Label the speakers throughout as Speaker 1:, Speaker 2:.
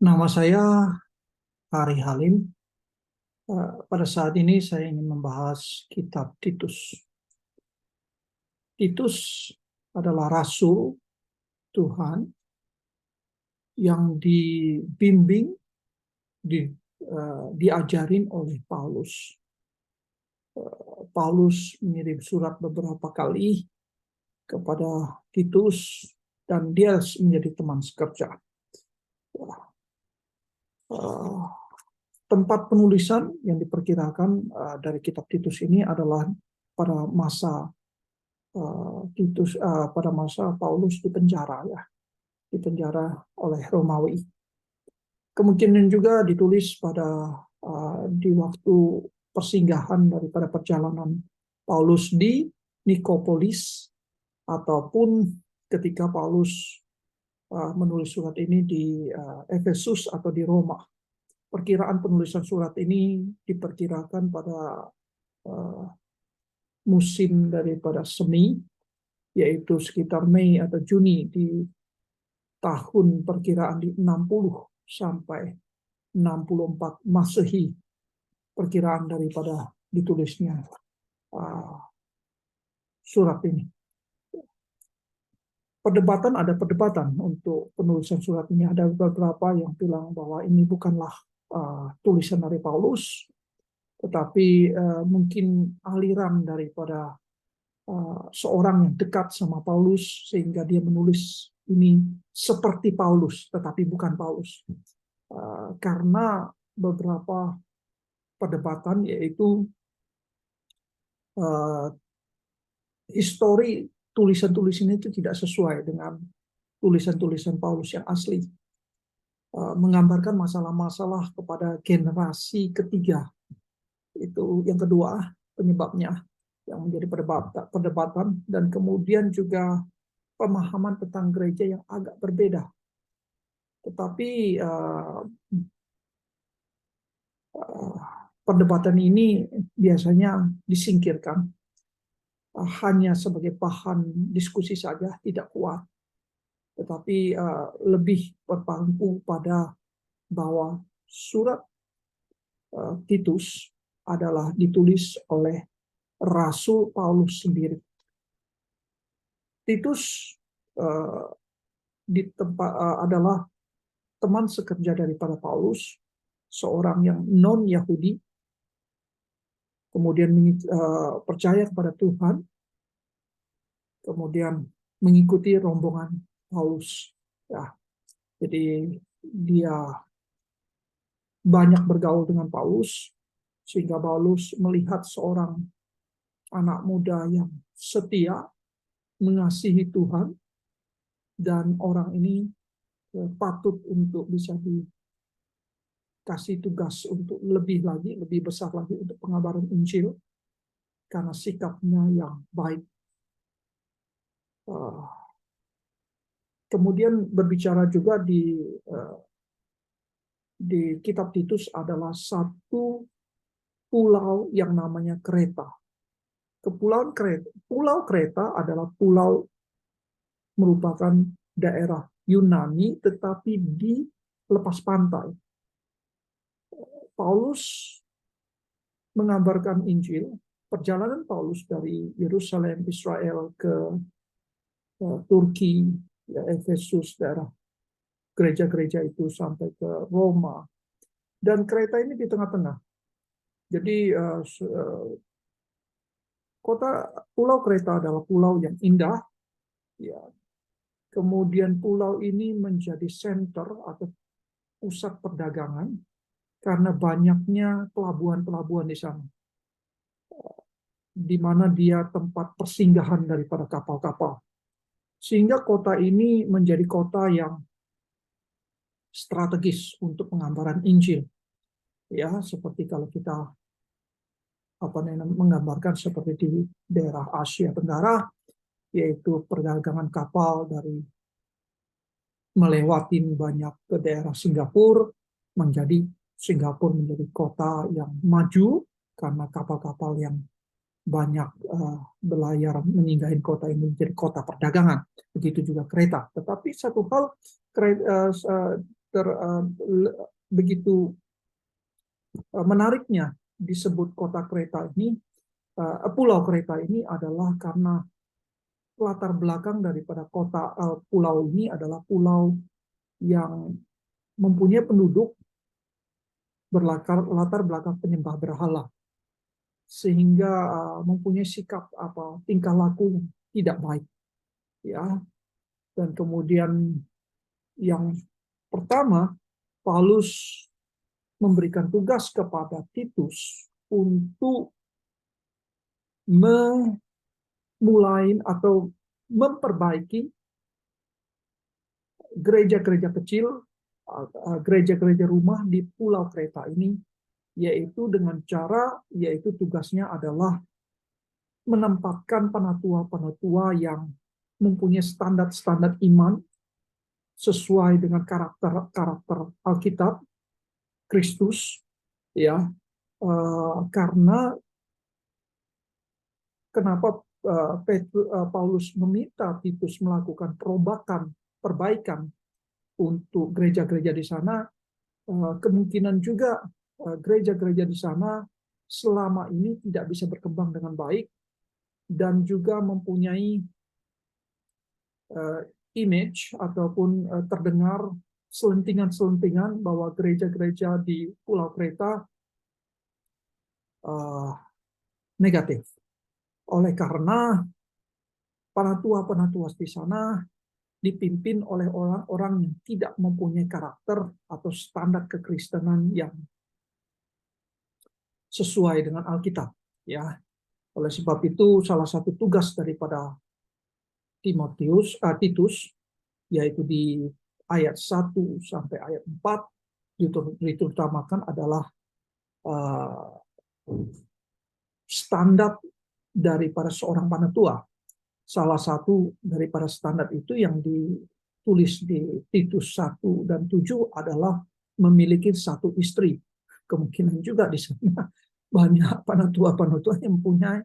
Speaker 1: Nama saya Ari Halim. Pada saat ini saya ingin membahas kitab Titus. Titus adalah rasul Tuhan yang dibimbing, diajarin oleh Paulus. Paulus mengirim surat beberapa kali kepada Titus dan dia menjadi teman sekerja. Tempat penulisan yang diperkirakan dari kitab Titus ini adalah pada masa pada masa Paulus di penjara oleh Romawi. Kemungkinan juga ditulis di waktu persinggahan daripada perjalanan Paulus di Nikopolis ataupun ketika Paulus menulis surat ini di Efesus atau di Roma. Perkiraan penulisan surat ini diperkirakan pada musim daripada semi, yaitu sekitar Mei atau Juni di tahun perkiraan di 60 sampai 64 Masehi, perkiraan daripada ditulisnya surat ini. Ada perdebatan untuk penulisan surat ini. Ada beberapa yang bilang bahwa ini bukanlah tulisan dari Paulus, tetapi mungkin aliran daripada seorang yang dekat sama Paulus sehingga dia menulis ini seperti Paulus, tetapi bukan Paulus. Karena beberapa perdebatan, yaitu histori tulisan-tulisan itu tidak sesuai dengan tulisan-tulisan Paulus yang asli, menggambarkan masalah-masalah kepada generasi ketiga. Itu yang kedua penyebabnya yang menjadi perdebatan, dan kemudian juga pemahaman tentang gereja yang agak berbeda. Tetapi perdebatan ini biasanya disingkirkan, hanya sebagai bahan diskusi saja, tidak kuat. Tetapi lebih berpangku pada bahwa surat Titus adalah ditulis oleh Rasul Paulus sendiri. Titus adalah teman sekerja daripada Paulus, seorang yang non-Yahudi, kemudian percaya kepada Tuhan, kemudian mengikuti rombongan Paulus. Ya, jadi dia banyak bergaul dengan Paulus, sehingga Paulus melihat seorang anak muda yang setia, mengasihi Tuhan, dan orang ini patut untuk bisa dikasih tugas untuk lebih besar lagi untuk pengabaran Injil, karena sikapnya yang baik. Kemudian berbicara juga di kitab Titus adalah satu pulau yang namanya Kreta. Pulau Kreta adalah pulau merupakan daerah Yunani, tetapi di lepas pantai. Paulus mengabarkan Injil. Perjalanan Paulus dari Yerusalem, Israel ke Turki, Efesus, daerah gereja-gereja itu sampai ke Roma. Dan Kreta ini di tengah-tengah. Jadi Pulau Kreta adalah pulau yang indah. Ya. Kemudian pulau ini menjadi center atau pusat perdagangan karena banyaknya pelabuhan-pelabuhan di sana, di mana dia tempat persinggahan daripada kapal-kapal. Sehingga kota ini menjadi kota yang strategis untuk pengabaran Injil. Ya, seperti kalau kita menggambarkan seperti di daerah Asia Tenggara, yaitu perdagangan kapal dari melewati banyak ke daerah Singapura, Singapura menjadi kota yang maju karena kapal-kapal yang banyak berlayar menyinggahi kota ini menjadi kota perdagangan. Begitu juga Kreta. Tetapi satu hal, begitu menariknya disebut kota Kreta ini, pulau Kreta ini adalah karena latar belakang daripada kota pulau ini adalah pulau yang mempunyai penduduk berlatar belakang penyembah berhala, sehingga mempunyai sikap tingkah laku yang tidak baik, ya. Dan kemudian yang pertama, Paulus memberikan tugas kepada Titus untuk memulai atau memperbaiki gereja-gereja kecil, gereja-gereja rumah di Pulau Kreta ini, yaitu tugasnya adalah menempatkan penatua-penatua yang mempunyai standar-standar iman sesuai dengan karakter Alkitab Kristus, ya. Karena kenapa Paulus meminta Titus melakukan perbaikan untuk gereja-gereja di sana, kemungkinan juga gereja-gereja di sana selama ini tidak bisa berkembang dengan baik dan juga mempunyai image ataupun terdengar selentingan-selentingan bahwa gereja-gereja di Pulau Kreta negatif. Oleh karena penatua-penatua di sana dipimpin oleh orang-orang yang tidak mempunyai karakter atau standar kekristenan yang sesuai dengan Alkitab, ya. Oleh sebab itu, salah satu tugas daripada Titus, yaitu di ayat 1 sampai ayat 4, diutamakan adalah standar daripada seorang penatua. Salah satu daripada standar itu yang ditulis di Titus 1 dan 7 adalah memiliki satu istri. Kemungkinan juga di sana banyak penatua-penatua yang mempunyai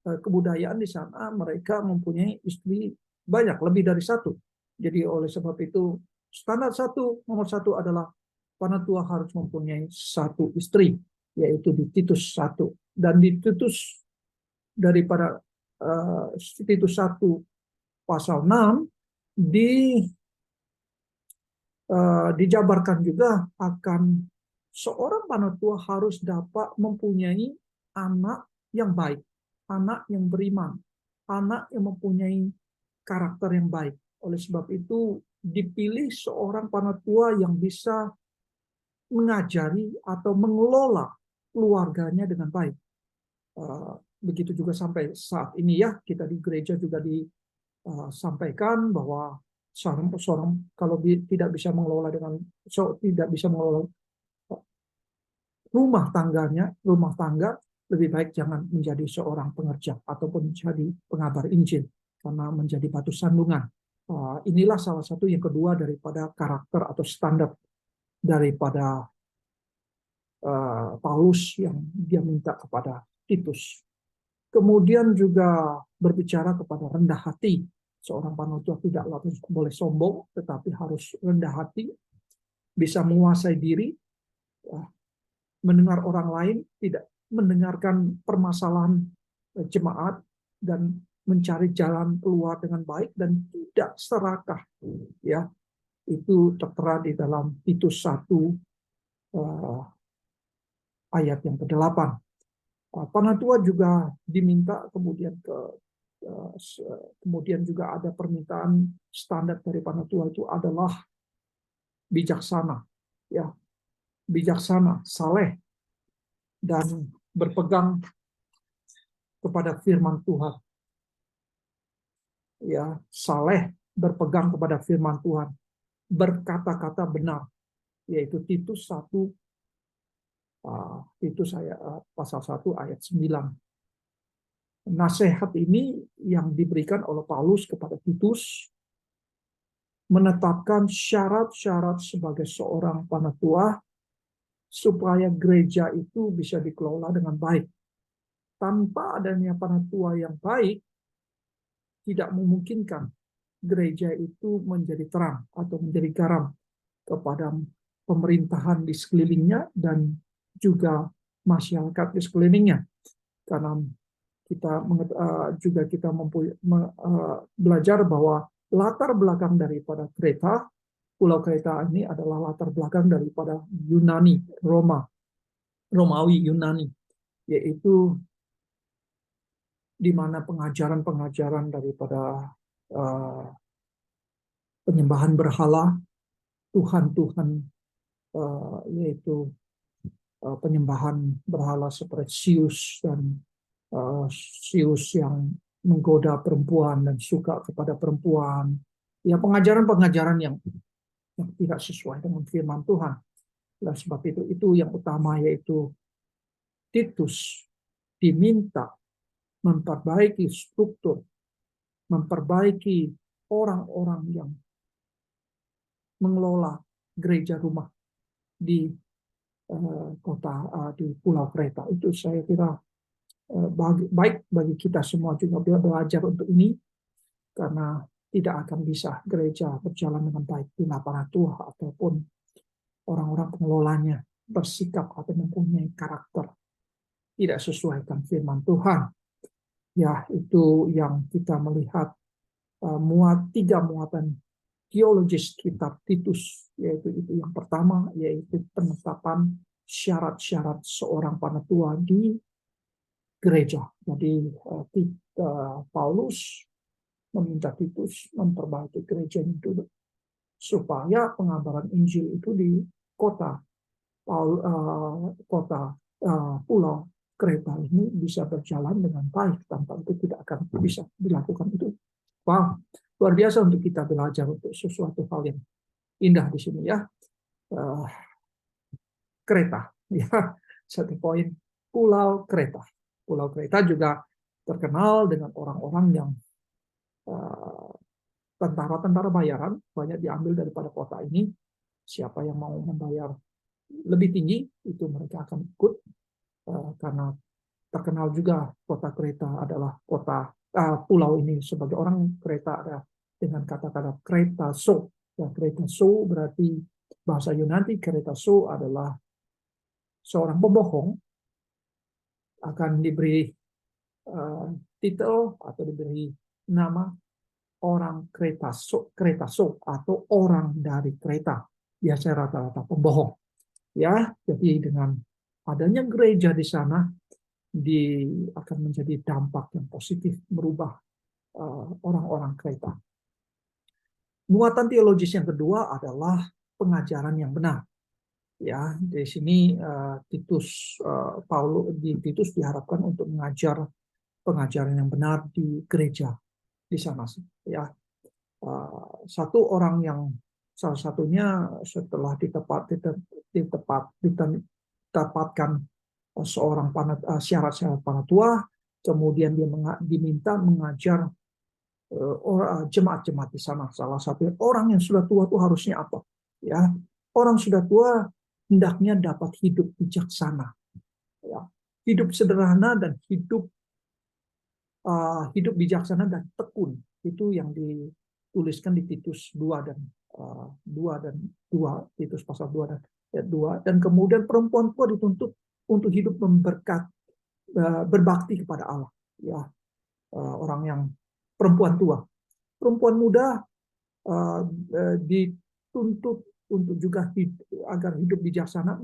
Speaker 1: kebudayaan di sana, mereka mempunyai istri banyak, lebih dari satu. Jadi oleh sebab itu standar nomor satu adalah penatua harus mempunyai satu istri, yaitu di Titus 1. Dan di Titus daripada Titus 1 pasal 6 dijabarkan juga akan seorang penatua harus dapat mempunyai anak yang baik, anak yang beriman, anak yang mempunyai karakter yang baik. Oleh sebab itu dipilih seorang penatua yang bisa mengajari atau mengelola keluarganya dengan baik. Begitu juga sampai saat ini, ya, kita di gereja juga disampaikan bahwa seorang kalau tidak bisa mengelola rumah tangga, lebih baik jangan menjadi seorang pengerja ataupun menjadi pengabar Injil, karena menjadi batu sandungan. Inilah salah satu yang kedua daripada karakter atau standar daripada Paulus yang dia minta kepada Titus. Kemudian juga berbicara kepada rendah hati. Seorang penatua tidak boleh sombong, tetapi harus rendah hati, bisa menguasai diri, mendengar orang lain, tidak mendengarkan permasalahan jemaat, dan mencari jalan keluar dengan baik dan tidak serakah. Ya, itu tertera di dalam Titus 1 ayat yang ke-8. Penatua juga diminta kemudian juga ada permintaan standar dari penatua itu adalah bijaksana, ya, bijaksana, saleh, dan berpegang kepada firman Tuhan. Ya, saleh, berpegang kepada firman Tuhan, berkata-kata benar, yaitu Titus 1 pasal 1 ayat 9. Nasihat ini yang diberikan oleh Paulus kepada Titus menetapkan syarat-syarat sebagai seorang penatua supaya gereja itu bisa dikelola dengan baik. Tanpa adanya penatua yang baik, tidak memungkinkan gereja itu menjadi terang atau menjadi garam kepada pemerintahan di sekelilingnya dan juga masyarakat di sekelilingnya. Karena kita belajar bahwa latar belakang daripada Kreta, Pulau Kreta ini adalah latar belakang daripada Yunani, Romawi Yunani, yaitu di mana pengajaran-pengajaran daripada penyembahan berhala, Tuhan-Tuhan, yaitu penyembahan berhala seperti Zeus dan Zeus yang menggoda perempuan dan suka kepada perempuan. Ya, pengajaran-pengajaran yang tidak sesuai dengan firman Tuhan. Dan sebab itu yang utama, yaitu Titus diminta memperbaiki struktur, memperbaiki orang-orang yang mengelola gereja rumah di di Pulau Kreta. Itu saya kira baik bagi kita semua juga belajar untuk ini, karena tidak akan bisa gereja berjalan dengan baik bila para tua ataupun orang-orang pengelolanya bersikap atau mempunyai karakter tidak sesuai dengan firman Tuhan. Ya, itu yang kita melihat tiga muatan teologis kitab Titus, yaitu itu yang pertama, yaitu penetapan syarat-syarat seorang penatua di gereja. Jadi Paulus meminta Titus memperbaiki gereja itu supaya pengabaran Injil itu di Pulau Kreta ini bisa berjalan dengan baik. Tanpa itu tidak akan bisa dilakukan itu. Wow, luar biasa untuk kita belajar untuk sesuatu hal yang indah di sini ya. Kreta, ya, satu poin, Pulau Kreta. Pulau Kreta juga terkenal dengan orang-orang yang tentara-tentara bayaran, banyak diambil daripada kota ini. Siapa yang mau membayar lebih tinggi, itu mereka akan ikut, karena terkenal juga kota Kreta adalah pulau ini sebagai orang Kreta ada dengan kata-kata Kretaso. Ya, Kretaso berarti bahasa Yunani, Kretaso adalah seorang pembohong, akan diberi titel atau diberi nama orang Kretaso atau orang dari Kreta. Biasanya rata-rata pembohong. Ya, jadi dengan adanya gereja di sana akan menjadi dampak yang positif merubah orang-orang Kreta. Muatan teologis yang kedua adalah pengajaran yang benar. Ya, di sini Titus diharapkan untuk mengajar pengajaran yang benar di gereja di sana. Ya, salah satunya setelah ditempatkan seorang syarat-syarat penatua, kemudian dia diminta mengajar jemaat-jemaat di sana. Salah satu orang yang sudah tua itu harusnya apa? Ya, orang sudah tua hendaknya dapat hidup bijaksana, ya, hidup sederhana dan hidup bijaksana dan tekun. Itu yang dituliskan di Titus 2 dan 2, Titus pasal 2 dan ayat 2. Dan kemudian perempuan tua dituntut untuk hidup berbakti kepada Allah. Ya, orang yang perempuan tua. Perempuan muda dituntut untuk juga agar hidup bijaksana,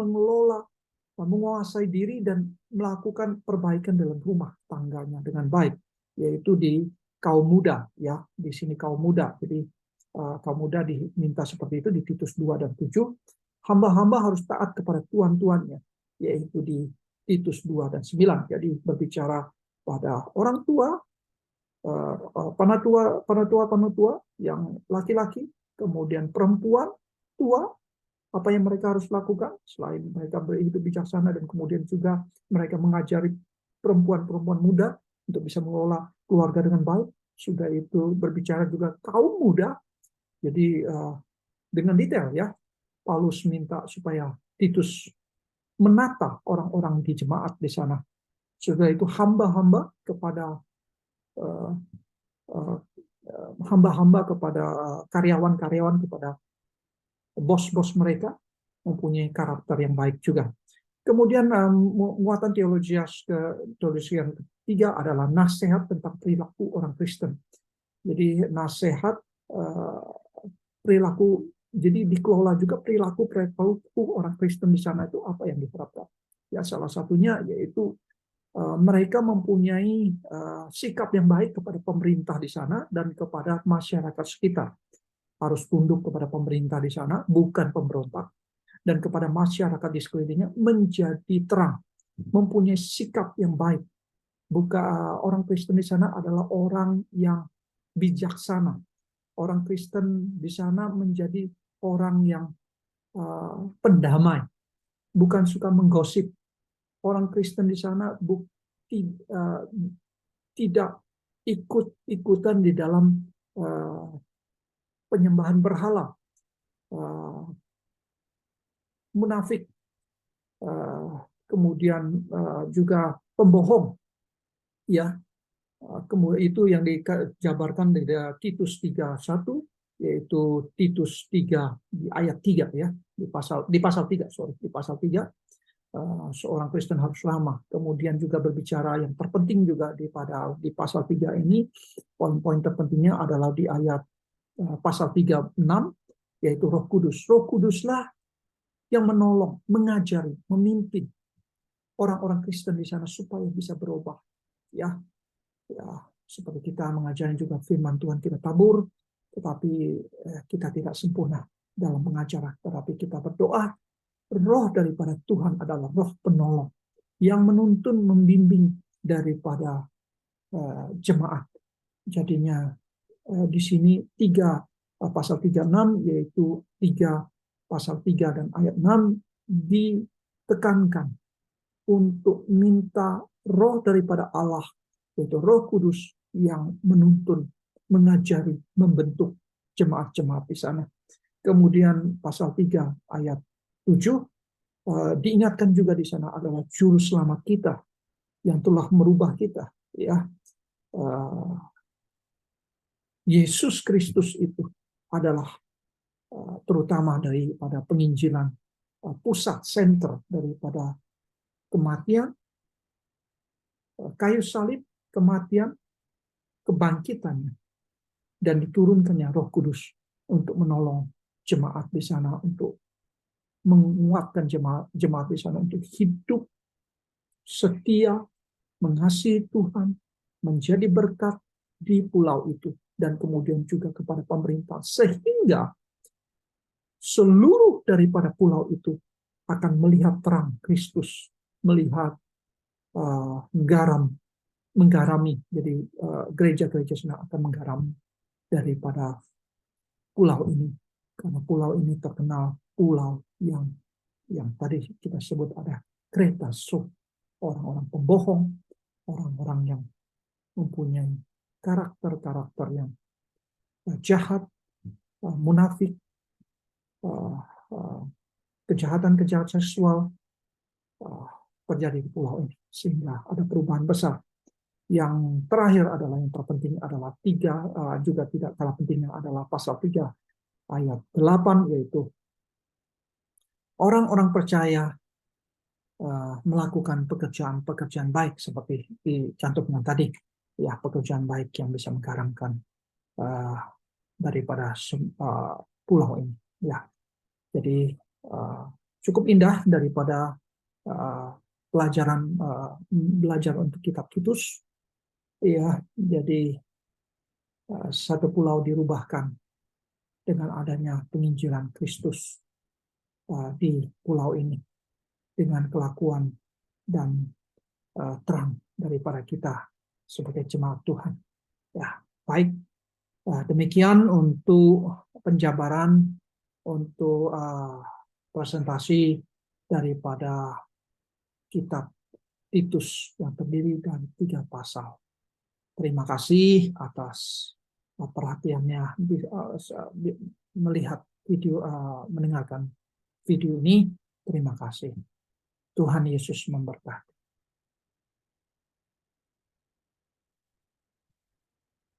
Speaker 1: menguasai diri dan melakukan perbaikan dalam rumah tangganya dengan baik, yaitu di kaum muda, ya, di sini kaum muda. Jadi kaum muda diminta seperti itu di Titus 2 dan 7. Hamba-hamba harus taat kepada tuan-tuannya, yaitu di Titus 2 dan 9. Jadi berbicara pada orang tua, penatua yang laki-laki, kemudian perempuan tua, apa yang mereka harus lakukan selain mereka berhidup bijaksana, dan kemudian juga mereka mengajari perempuan-perempuan muda untuk bisa mengelola keluarga dengan baik. Sudah itu berbicara juga kaum muda. Jadi dengan detail ya, Paulus minta supaya Titus menata orang-orang di jemaat di sana. Sudah itu hamba-hamba kepada karyawan-karyawan, kepada bos-bos mereka mempunyai karakter yang baik juga. Kemudian muatan teologi yang ketiga adalah nasihat tentang perilaku orang Kristen. Jadi nasihat perilaku, jadi dikelola juga perilaku orang Kristen di sana itu apa yang diterapkan. Ya, salah satunya yaitu mereka mempunyai sikap yang baik kepada pemerintah di sana dan kepada masyarakat sekitar. Harus tunduk kepada pemerintah di sana, bukan pemberontak. Dan kepada masyarakat di sekelilingnya menjadi terang, mempunyai sikap yang baik. Orang Kristen di sana adalah orang yang bijaksana. Orang Kristen di sana menjadi orang yang pendamai, bukan suka menggosip. Orang Kristen di sana tidak ikut-ikutan di dalam penyembahan berhala, munafik, kemudian juga pembohong, ya. Kemudian itu yang dijabarkan dari Titus 3:1, yaitu Titus 3 di ayat 3 ya, di pasal 3, di pasal 3 seorang Kristen harus ramah. Kemudian juga berbicara yang terpenting juga di pasal 3 ini, poin-poin terpentingnya adalah di ayat pasal 3:6, yaitu Roh Kudus. Roh Kuduslah yang menolong, mengajari, memimpin orang-orang Kristen di sana supaya bisa berubah. Ya, seperti kita mengajari juga firman Tuhan kita tabur, tetapi kita tidak sempurna dalam mengajar. Tetapi kita berdoa, roh daripada Tuhan adalah roh penolong yang menuntun, membimbing daripada jemaat. Jadinya di sini pasal 3:6, yaitu pasal 3 dan ayat 6 ditekankan untuk minta roh daripada Allah, yaitu Roh Kudus yang menuntun, mengajari, membentuk jemaat-jemaat di sana. Kemudian pasal 3 ayat 7 diingatkan juga di sana adalah juru selamat kita yang telah merubah kita, ya. Yesus Kristus itu adalah terutama daripada penginjilan, pusat center daripada kematian, kayu salib, kematian, kebangkitannya, dan diturunkannya Roh Kudus untuk menolong jemaat di sana, untuk menguatkan jemaat di sana untuk hidup setia, mengasihi Tuhan, menjadi berkat di pulau itu, dan kemudian juga kepada pemerintah, sehingga seluruh daripada pulau itu akan melihat terang Kristus, melihat menggarami. Jadi gereja-gereja sana akan menggarami daripada pulau ini, karena pulau ini terkenal pulau yang tadi kita sebut ada kereta orang-orang pembohong, orang-orang yang mempunyai karakter-karakter yang jahat, munafik, kejahatan-kejahatan seksual terjadi di pulau ini, sehingga ada perubahan besar. Yang terakhir adalah, yang terpenting adalah juga tidak kalah pentingnya adalah pasal 3 ayat 8, yaitu orang-orang percaya melakukan pekerjaan baik seperti dicantumkan tadi, ya, pekerjaan baik yang bisa menggaramkan daripada pulau ini, ya. Jadi cukup indah daripada belajar untuk kitab Titus, ya. Jadi satu pulau dirubahkan dengan adanya penginjilan Kristus di pulau ini, dengan kelakuan dan terang daripada kita sebagai jemaat Tuhan. Ya, baik. Demikian untuk penjabaran, untuk presentasi daripada kitab Titus yang terdiri dari 3 pasal. Terima kasih atas perhatiannya mendengarkan video ini. Terima kasih. Tuhan Yesus memberkati.